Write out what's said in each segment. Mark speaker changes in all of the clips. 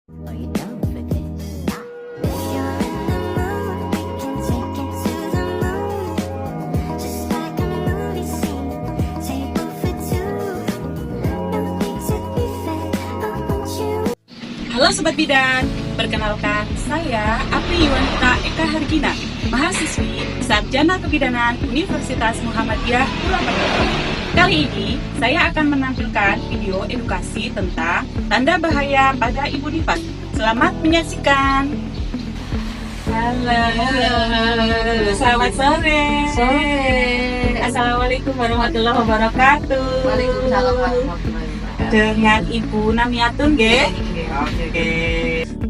Speaker 1: Are you down for this? If you're in the mood, we can take it to the moon. Just like a movie scene, table for two. No need to be fake, I want you.
Speaker 2: Halo Sobat Bidan, perkenalkan saya Apri Yuwanita Eka Hargina, mahasiswi Sarjana Kebidanan Universitas Muhammadiyah Purwakarta. Kali ini saya akan menampilkan video edukasi tentang tanda bahaya pada ibu nifas. Selamat menyaksikan. Halo, selamat sore. Assalamualaikum warahmatullahi wabarakatuh.
Speaker 3: Waalaikumsalam warahmatullahi wabarakatuh.
Speaker 2: Dengan Ibu Namiatun, nggih? Oke.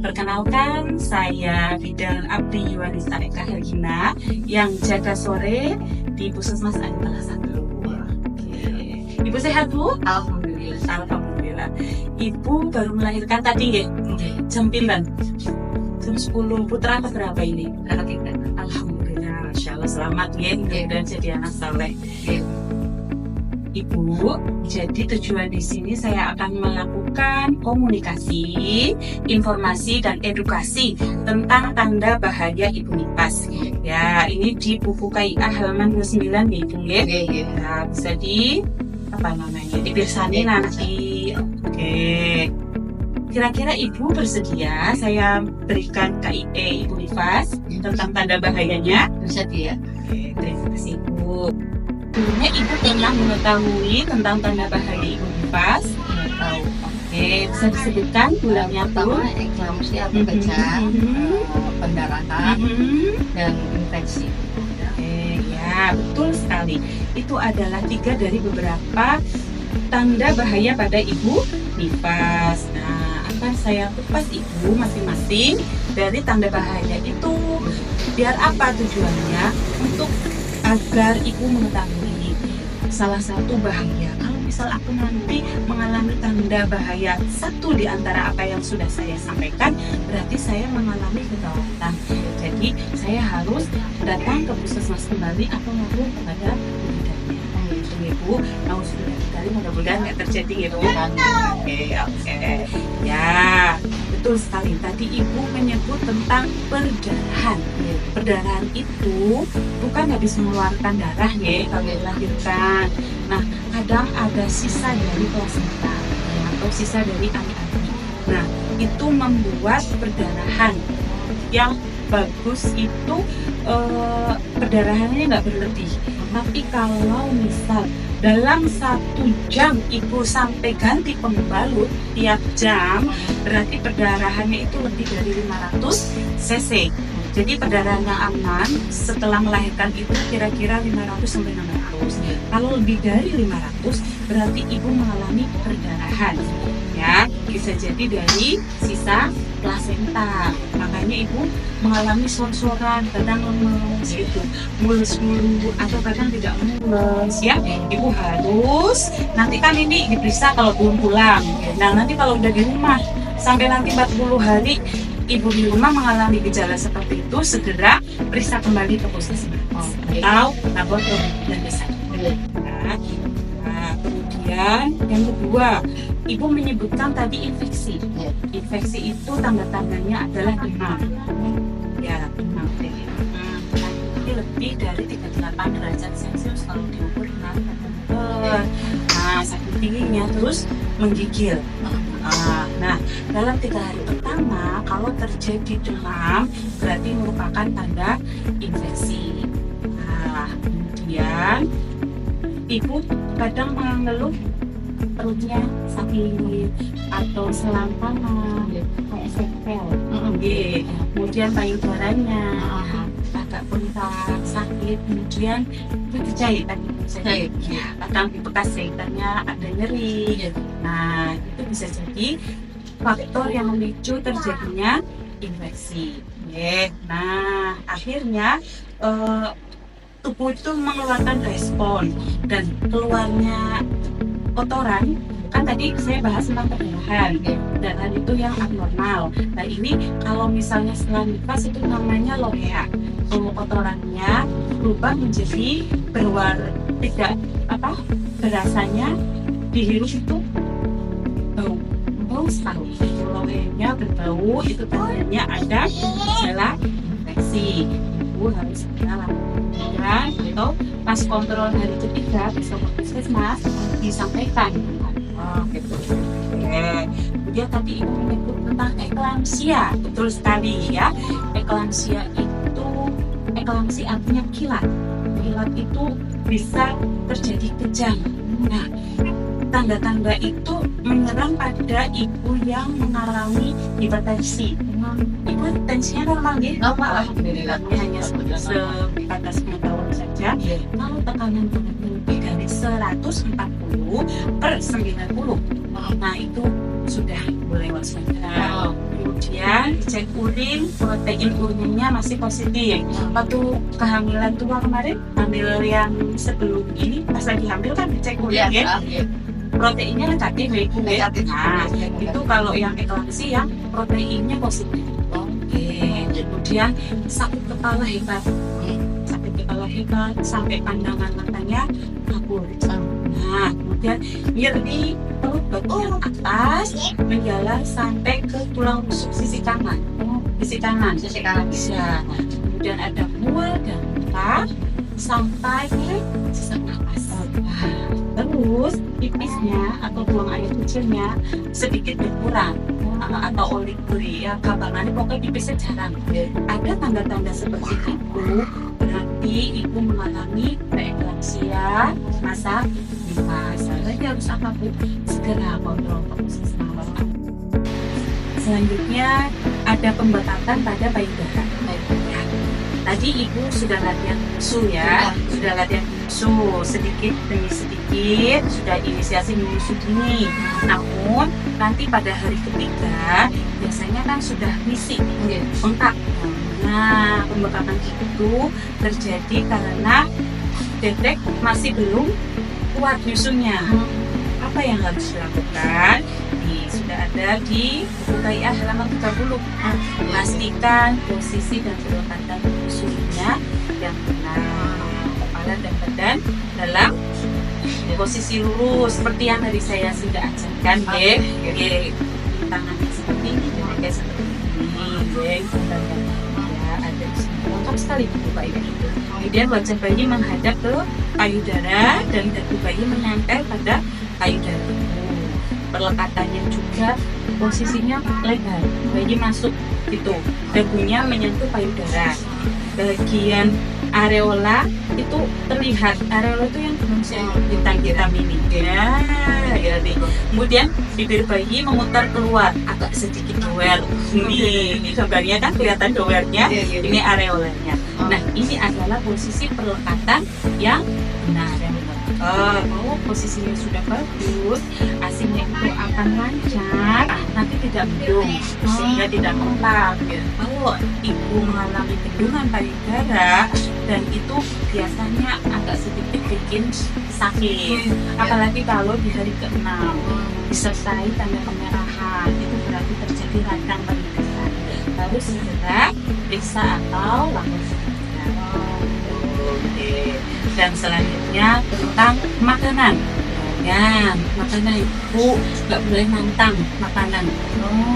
Speaker 2: Perkenalkan, saya Bidan Apri Yuwanita Eka Hargina yang jaga sore di Puskesmas Aditala 1. Oke. Ibu sehat, Bu?
Speaker 3: Alhamdulillah.
Speaker 2: Alhamdulillah. Ibu baru melahirkan tadi, nggih? Jam pinten? Jam 10 putra ke berapa ini?
Speaker 3: Ketiga.
Speaker 2: Alhamdulillah, Masya Allah, selamat ya, dan jadi anak saleh. Ibu, jadi tujuan di sini saya akan melakukan komunikasi, informasi dan edukasi tentang tanda bahaya ibu nifas. Ya, ini di buku KIA halaman 29 ya, Ibu ya. Nah, bisa dipirsani nanti. Oke. Kira-kira Ibu bersedia saya berikan KIE ibu nifas tentang tanda bahayanya?
Speaker 3: Bisa dia.
Speaker 2: Oke, terima kasih Ibu. Sebelumnya Ibu pernah mengetahui tentang tanda bahaya ibu nifas?
Speaker 3: Tahu.
Speaker 2: Oke, bisa disebutkan bulannya
Speaker 3: Pertama
Speaker 2: tuh?
Speaker 3: eklamasi atau kejang, pendarahan dan infeksi.
Speaker 2: Oke, ya betul sekali. Itu adalah 3 dari beberapa tanda bahaya pada ibu nifas. Nah, akan saya kupas Ibu masing-masing dari tanda bahaya itu. Biar apa tujuannya? Untuk agar ibu mengetahui salah satu bahaya. Kalau misal aku nanti mengalami tanda bahaya satu di antara apa yang sudah saya sampaikan, berarti saya mengalami kegawatan. Jadi saya harus datang ke puskesmas kembali atau ngobrol kepada bidannya. Itu Ibu, kali mudah-mudahan nggak terjadi gitu. Oke. Ya, betul sekali. Tadi Ibu menyebut tentang perdarahan. Perdarahan itu bukan habis mengeluarkan darah ya kalau dilahirkan. Nah, kadang ada sisa dari plasenta atau sisa dari ani-ani. Nah, itu membuat perdarahan. Yang bagus itu perdarahannya nggak berlebih. Tapi kalau misal dalam 1 jam Ibu sampai ganti pembalut tiap jam, berarti perdarahannya itu lebih dari 500 cc. Jadi perdarahan yang aman setelah melahirkan itu kira-kira 500 sampai 600. Kalau lebih dari 500 berarti ibu mengalami perdarahan. Ya, bisa jadi dari sisa plasenta. Makanya ibu mengalami sor-soran, kadang lemes gitu, mulus mulu atau kadang tidak mulus ya. Ibu harus nanti kan ini diperiksa kalau belum pulang. Nah, nanti kalau udah di rumah sampai nanti 40 hari ibu di rumah mengalami gejala seperti itu, segera periksa kembali ke puskesmas atau laboratorium dan desa. Nah, kemudian yang kedua, ibu menyebutkan tadi infeksi. Infeksi itu tanda-tandanya adalah demam. Ya, demam. Nanti lebih dari 38 derajat Celcius kalau diukur dengan termometer. Nah, sakit tingginya terus menggigil. Nah, dalam 3 hari pertama kalau terjadi demam berarti merupakan tanda infeksi. Nah, kemudian ibu kadang mengeluh perutnya sakit atau selang panas, kayak sepel. Kemudian payudaranya agak bengkak, sakit, kemudian itu jahit tadi. Kadang di bekas jahitannya ada nyeri. Nah, itu bisa jadi faktor yang memicu terjadinya infeksi. Nah, akhirnya tubuh itu mengeluarkan respon dan keluarnya kotoran. Kan tadi saya bahas tentang perdarahan, darah itu yang abnormal. Nah, ini kalau misalnya setelah nifas itu namanya lorea. Kalau kotorannya berubah menjadi berwarna tidak berasanya dihirup itu bau sekali. Kalau bahayanya, berbau, itu tandanya ada gejala infeksi. Ibu harus segera lakukan gitu. Pas kontrol hari ketiga besok ke puskesmas disampaikan. Oh, gitu. Kemudian tadi ibu menyebut tentang eklamsia, betul sekali ya. Eklamsia artinya kilat. Kilat itu bisa terjadi kejang. Nah, tanda-tanda itu menyerang pada ibu yang mengalami hipertensi. Ibu tensinya normal ya?
Speaker 3: Normal, alhamdulillah.
Speaker 2: Hanya sebatas pengetahuan saja. Kalau tekanan darahnya lebih dari 140/90, nah itu sudah mulai waspada. Kemudian dicek urin, protein urinnya masih positif. Waktu kehamilan tua kemarin, hamil yang sebelum ini pas lagi hamil kan dicek urin ya. Proteinnya negatif ya ibu ya. Nah, itu kalau yang eklamsi yang proteinnya positif. Kemudian sakit kepala hebat. Sakit kepala hebat sampai pandangan matanya kabur. Nah, kemudian nyeri perut bagian atas menjalar sampai ke tulang rusuk sisi kanan. Sisi kanan bisa. Kemudian ada mual dan muntah sampai ke sesak nafas. Terus pipisnya atau buang air kecilnya sedikit berkurang atau oliguri ya, gampangannya pokoknya pipisnya jarang. Ada tanda-tanda seperti itu, berarti ibu mengalami preeklamsia masa nifas. Jadi harus apa bu? Segera kontrol ke puskesmas. Selanjutnya ada pembekatan pada payudara. Tadi ibu sudah latihan susu ya, sudah latihan susu sedikit demi sedikit, sudah inisiasi menyusu dini. Namun nanti pada hari ketiga biasanya kan sudah misi, bengkak. Nah, pembengkakan itu terjadi karena dedek masih belum kuat nyusunya. Apa yang harus dilakukan? Sudah ada di buku KIA halaman 30. Pastikan posisi dan pelekatan susunya yang benar. Kepala dan badan dalam posisi lurus seperti yang tadi saya sudah ajarkan ya. Tangannya seperti ini, kayak seperti ini. Ya, ada di sini. Lengkap sekali buku KIA itu. Kemudian wajah bayi menghadap ke payudara dan dagu bayi menempel pada payudara. Perlekatannya juga posisinya lebar, bayi masuk gitu, dagunya menyentuh payudara. Bagian areola itu terlihat, areola itu yang hitam-hitam ini ya. Kemudian bibir bayi memutar keluar agak sedikit doer. Ini gambarnya kan kelihatan doernya, ini areolanya. Nah, ini adalah posisi perlekatan yang benar. Kalau posisinya sudah bagus, ASINnya itu akan lancar, nanti tidak bendung sehingga tidak mentak. Kalau ibu mengalami bendungan payudara dan itu biasanya agak sedikit bikin sakit, apalagi kalau di hari ke-6 disertai tanda kemerahan, itu berarti terjadi radang payudara. Harus segera periksa atau lakukan. Dan selanjutnya tentang makanan. Ya, makanan ibu nggak boleh nantang makanan.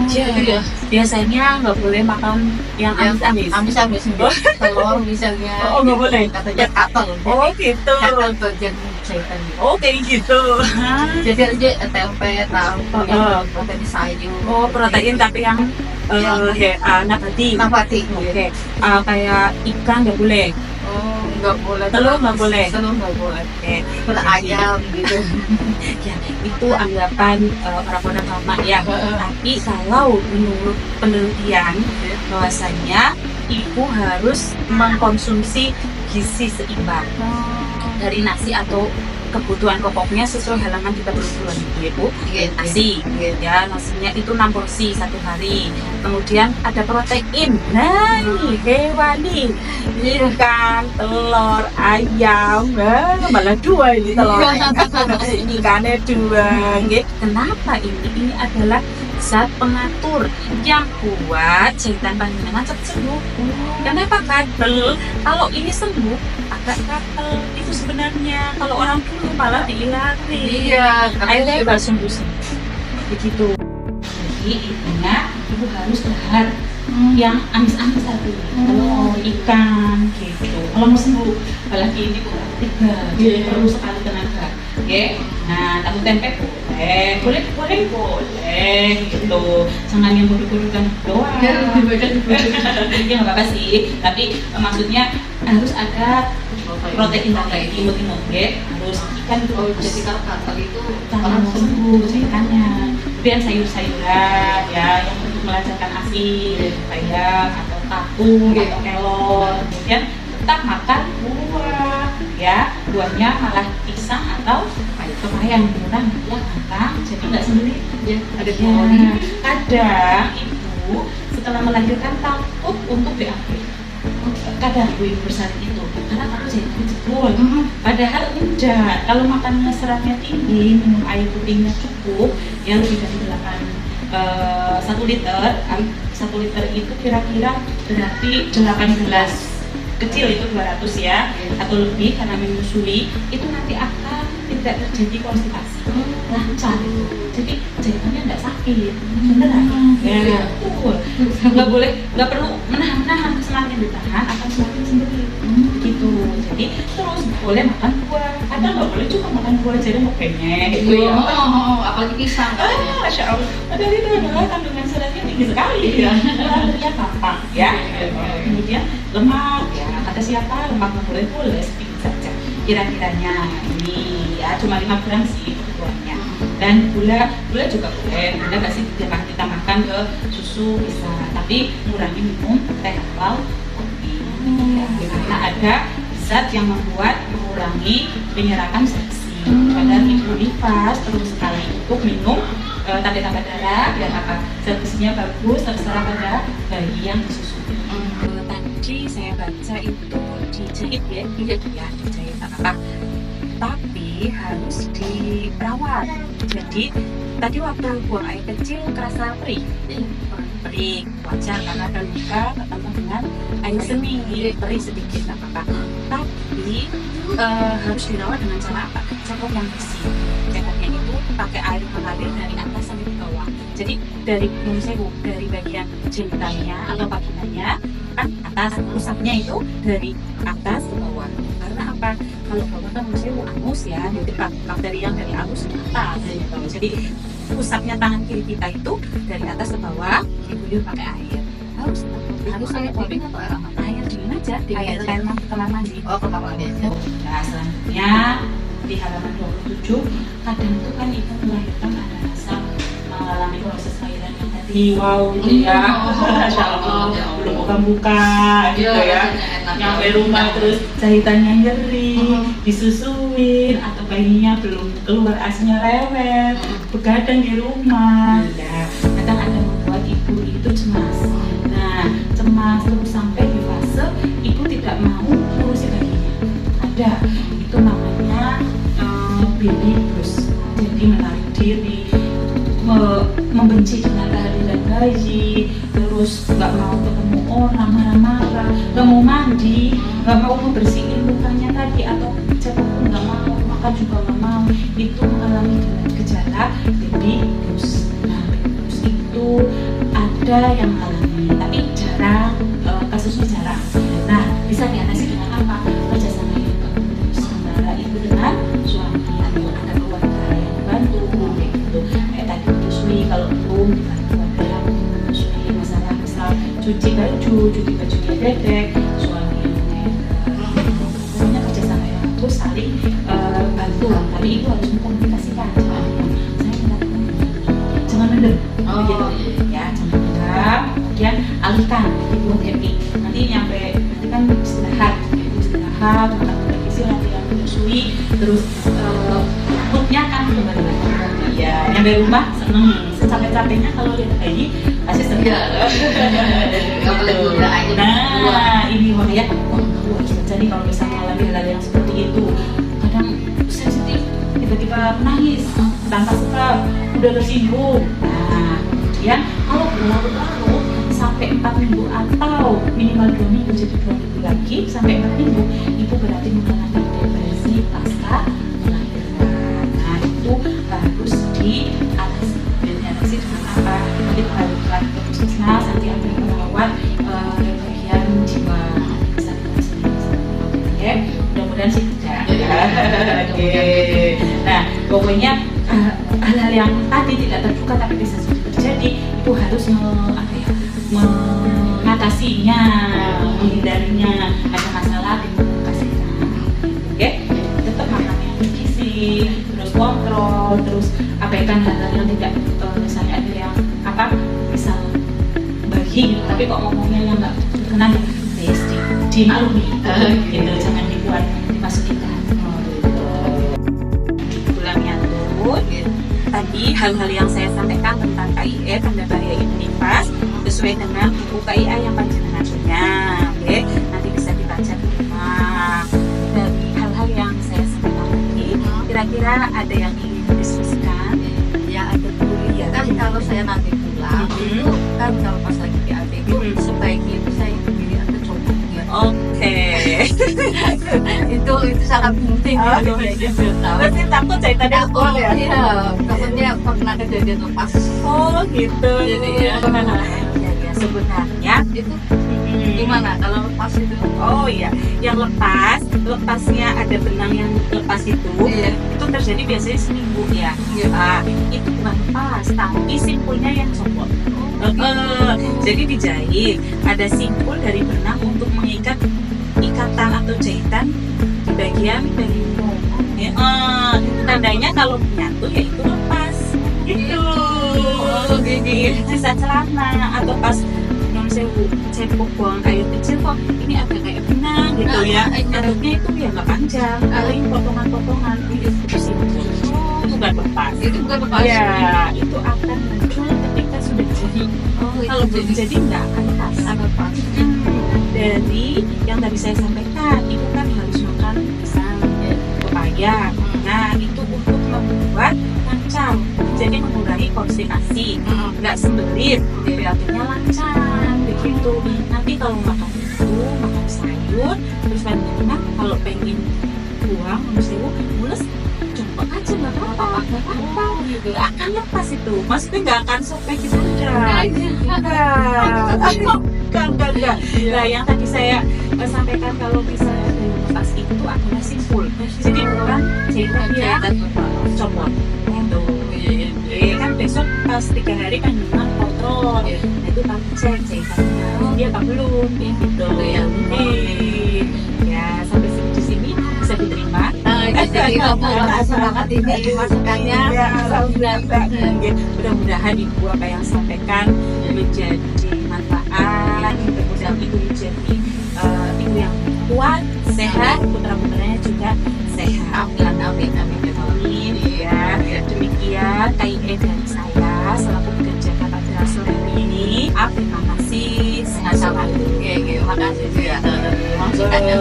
Speaker 2: Ya. Biasanya nggak boleh makan yang amis-amis.
Speaker 3: Amis-amis, telur misalnya.
Speaker 2: Oh, nggak boleh.
Speaker 3: Katanya katel.
Speaker 2: Oh gitu.
Speaker 3: Katel bagian jahitan.
Speaker 2: Oh kayak gitu.
Speaker 3: Jadi aja tempe, tahu, protein sayur.
Speaker 2: Oh protein tapi yang nabati. Oke. Kayak ikan nggak boleh.
Speaker 3: Oh, nggak boleh.
Speaker 2: Telur nggak boleh.
Speaker 3: Telur nggak boleh.
Speaker 2: Oke.
Speaker 3: Ayam gitu.
Speaker 2: Ya, itu anggapan orang-orang lama ya. Tapi kalau menurut penelitian bahwasanya ibu harus mengkonsumsi gizi seimbang dari nasi atau kebutuhan pokoknya sesuai halaman 32 ibu. Nasi, ya nasinya itu 6 porsi satu hari. Kemudian ada protein. Nah, ini hewani, ikan, telur, ayam, malah 2 ini telur. Ikannya 2. Kenapa ini? Ini adalah zat pengatur yang buat jahitan panjenengan cepat sembuh. Kenapa katel? Kalau ini sembuh agak katel itu sebenarnya. Kalau orang dulu malah diilari.
Speaker 3: Iya,
Speaker 2: akhirnya nggak sembuh begitu. ibunya ibu harus dahar yang amis-amis tadi, telur, ikan gitu. Kalau mau sembuh, apalagi ini kurang 3, jadi perlu sekali tenaga. Oke, nah tahu tempe boleh gitu. Jangan yang bodoh-bodoh kan doang. Ya nggak apa-apa sih, tapi maksudnya harus ada protein timut-timut, harus ikan itu.
Speaker 3: Jadi kalau gatal itu
Speaker 2: Jangan sembuh ikannya. Kemudian sayur-sayuran ya yang untuk melancarkan ASI, bayam atau kakung atau kelor. Kemudian tetap makan buah ya, buahnya malah pisang atau pepaya yang murah ya gampang, jadi nggak sendiri.
Speaker 3: ya ada
Speaker 2: Ya,
Speaker 3: buah.
Speaker 2: kadang ibu setelah melahirkan takut untuk BAB. Kadang ibu bersalin itu karena takut jahitannya jebol. Padahal enggak, kalau makannya seratnya tinggi, minum air putihnya cukup, ya lebih dari 1 liter. 1 liter itu kira-kira berarti 8 gelas kecil itu 200 ya, atau lebih karena menyusui, itu nanti akan tidak terjadi konstipasi, lancar itu. Jadi jahitannya nggak sakit, beneran. Ya, betul. Nggak perlu menahan, semakin ditahan akan semakin sendiri. Gitu. Jadi terus boleh makan buah. Kadang nggak boleh cuma makan buah jadi mau penyek gitu ya.
Speaker 3: Apalagi pisang.
Speaker 2: Masya Allah. Padahal itu adalah kandungan seratnya tinggi sekali ya. Lalunya gampang ya. Kemudian lemak ya. Kata siapa lemak nggak boleh sedikit saja. Kira-kiranya ini ya cuma 5 gram sih kebutuhannya. Dan gula juga boleh. Gula nggak sih kita makan ke susu bisa. Tapi kurangi minum teh atau kopi. Ya, karena ada zat yang mengurangi penyerapan zat besi. Padahal ibu nifas perlu sekali untuk minum tablet-tablet darah biar apa zat besinya bagus terserah pada bayi yang disusui. Tadi saya baca itu dijahit ya, dijahit apa? Tapi harus diperawat. Jadi tadi waktu buang air kecil kerasa perih, wajar karena ada luka ketemu dengan air seni, perih sedikit nggak apa-apa. Tapi harus dirawat dengan cara apa? Cekok yang bersih. Cekoknya itu pakai air mengalir dari atas sampai ke bawah. Jadi dari dari bagian jenitanya atau vaginanya kan atas, rusaknya itu dari atas ke bawah. Karena apa? Kalau bawah kan anus ya, jadi bakteri yang dari anus ke atas gitu. Jadi pusatnya tangan kiri kita itu dari atas ke bawah diguyur pakai air. Harus air dingin atau air hangat? Air dingin aja, air kamar mandi.
Speaker 3: Oh, ke kamar mandi aja.
Speaker 2: Nah selanjutnya di halaman 27 kadang itu kan ibu melahirkan ada rasa mengalami proses lahiran yang tadi gitu ya. Masya Allah, belum buka gitu ya. Nyampe rumah terus jahitannya nyeri, disusuin atau bayinya belum keluar asinya rewel, begadang di rumah. Ya, kadang ada membuat ibu itu cemas. Nah, cemas terus sampai di fase ibu tidak mau ngurusi bayinya. Ada, itu namanya baby blues. Jadi menarik diri, membenci dengan kehadiran bayi, terus nggak mau ketemu orang, marah-marah, nggak mau mandi, nggak mau membersihin lukanya tadi atau cekok pun nggak mau, makan juga nggak mau. Itu mengalami dengan gejala baby blues. Nah, baby blues itu ada yang mengalami, tapi jarang, kasusnya jarang. Nah, bisa diatasi dengan apa? Kerjasama yang bagus antara ibu dengan suami atau ada keluarga yang bantu gitu. Kayak tadi menyusui, kalau belum dibantu ada menyusui, masalah misal cuci bajunya dedek, suami yang pokoknya kerjasama yang bagus, saling bantu. Tapi ibu harus mengkomunikasikan, saya minta jangan mendem, gitu ya, jangan mendem, kemudian alihkan ibu happy. Nanti kan istirahat, makan istirahat yang menyusui, terus moodnya kan kembali lagi. Ya, nyampe rumah seneng, secapek-capeknya kalau lihat bayi pasti seneng. Nah, ini makanya harus terjadi kalau misalnya mengalami hal yang seperti itu. Kadang sensitif, tiba-tiba menangis tanpa sebab, udah tersinggung. Nah, kemudian kalau berlarut-larut sampai 4 minggu atau minimal 2 minggu, jadi 2 minggu lagi sampai 4 minggu, ibu berarti mengalami depresi pasca melahirkan. Nah, itu harus diatasi dengan apa? Nanti nanti akan merawat bagian jiwa ya, mudah-mudahan sih tidak. Oke. Nah, pokoknya hal-hal yang tadi tidak terduga tapi bisa terjadi, itu harus mengatasinya, menghindarinya. Ada masalah kasihkan, oke? Tetap makan yang bergizi, terus kontrol, terus abaikan hal-hal yang tidak, misalnya ada yang misal bayi, tapi kok ngomongnya yang nggak berkenan, ya dimaklumi, gitu, jangan dibuat dimasukin ke hati. Ulangnya tuh, tadi hal-hal yang saya sampaikan tentang KIE, tanda bahaya ibu nifas, sesuai dengan buku KIA yang panjenengan punya, oke? Nanti bisa dibaca di rumah. Dari hal-hal yang saya sampaikan tadi, kira-kira ada yang ingin didiskusikan?
Speaker 3: Ya ada kuliah kan, kalau saya nanti pulang itu kan kalau pas lagi di ABG sebaiknya itu saya pilih atau coba ya.
Speaker 2: Oke.
Speaker 3: itu sangat penting ya.
Speaker 2: Berarti takut cerita dari sekolah ya?
Speaker 3: Iya, takutnya pernah kejadian lepas.
Speaker 2: Oh gitu.
Speaker 3: Jadi ya.
Speaker 2: Sebenarnya
Speaker 3: Itu gimana kalau lepas itu?
Speaker 2: oh iya, yang lepasnya ada benang yang lepas itu,
Speaker 3: Iya.
Speaker 2: itu terjadi biasanya seminggu ya.
Speaker 3: Iya.
Speaker 2: Itu bukan lepas, tapi simpulnya yang copot. Jadi dijahit, ada simpul dari benang untuk mengikat ikatan atau jahitan di bagian dari ya, tandanya kalau menyatu ya itu lepas gitu. Sisa celana atau pas sewu cepuk buang air kecil kok ini ada kayak benang gitu ya, nyatutnya itu ya nggak panjang, paling potongan-potongan itu simpul. Bukan lepas.
Speaker 3: Itu bukan lepas.
Speaker 2: Ya, itu akan muncul ketika sudah jadi. Kalau belum jadi nggak akan lepas. Dari yang tadi saya sampaikan, itu kan harus makan pisang, pepaya. Nah, itu untuk membuat lancar, jadi mengurangi konstipasi, nggak sembelit, diaturnya lancar, begitu. Nanti kalau makan itu, makan sayur, terus lanjutnya kalau pengen buang, mulus, coba aja nggak apa-apa, nggak akan lepas itu. Maksudnya nggak akan sobek gitu enggak. Nah, yang tadi saya sampaikan kalau misalnya ada yang lepas itu adalah simpul. Jadi bukan jahitan dia copot. Gitu. Kan besok pas 3 hari kan dengan kontrol. Nah, itu kami cek jahitannya. Dia apa belum? Gitu. Ya, sampai di sini bisa diterima.
Speaker 3: Jadi makasih banget ini masukannya.
Speaker 2: Mudah-mudahan ibu apa yang sampaikan menjadi manfaat, kemudian ibu menjadi ibu yang kuat, sehat, putra-putranya juga sehat.
Speaker 3: Amin.
Speaker 2: Ya, demikian KIE dari saya selaku penjaga pada sore hari ini. Terima kasih. Sehat selalu.
Speaker 3: Makasih juga masukannya.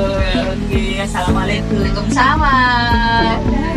Speaker 2: Assalamualaikum.
Speaker 3: Waalaikumsalam.